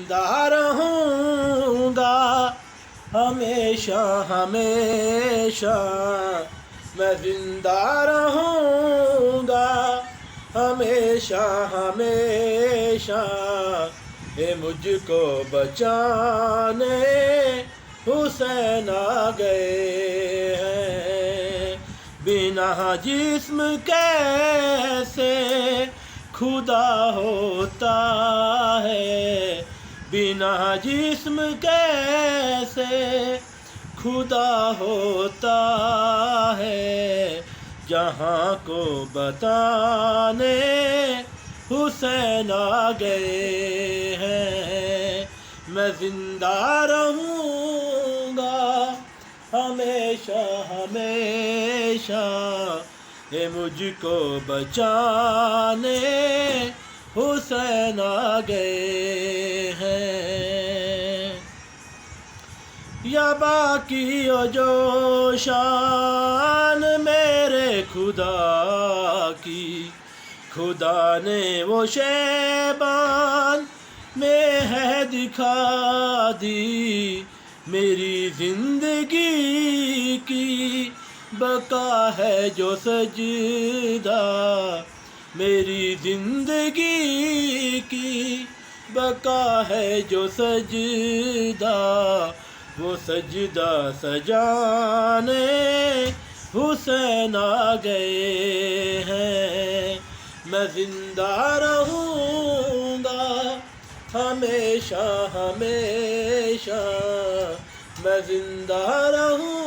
زندہ رہوں گا ہمیشہ ہمیشہ، میں زندہ رہوں گا ہمیشہ ہمیشہ، اے مجھ کو بچانے حسین آ گئے ہیں۔ بنا جسم کیسے خدا ہوتا ہے، بنا جسم کیسے خدا ہوتا ہے، جہاں کو بتانے حسین آ گئے ہیں۔ میں زندہ رہوں گا ہمیشہ ہمیشہ، اے مجھ کو بچانے حسین آ گئے ہیں۔ یا باقی و جو شان میرے خدا کی، خدا نے وہ شیبان میں ہے دکھا دی، میری زندگی کی بقا ہے جو سجدہ، میری زندگی کی بقا ہے جو سجدہ، وہ سجدہ سجانے حسین آ گئے ہیں۔ میں زندہ رہوں گا ہمیشہ ہمیشہ، میں زندہ رہوں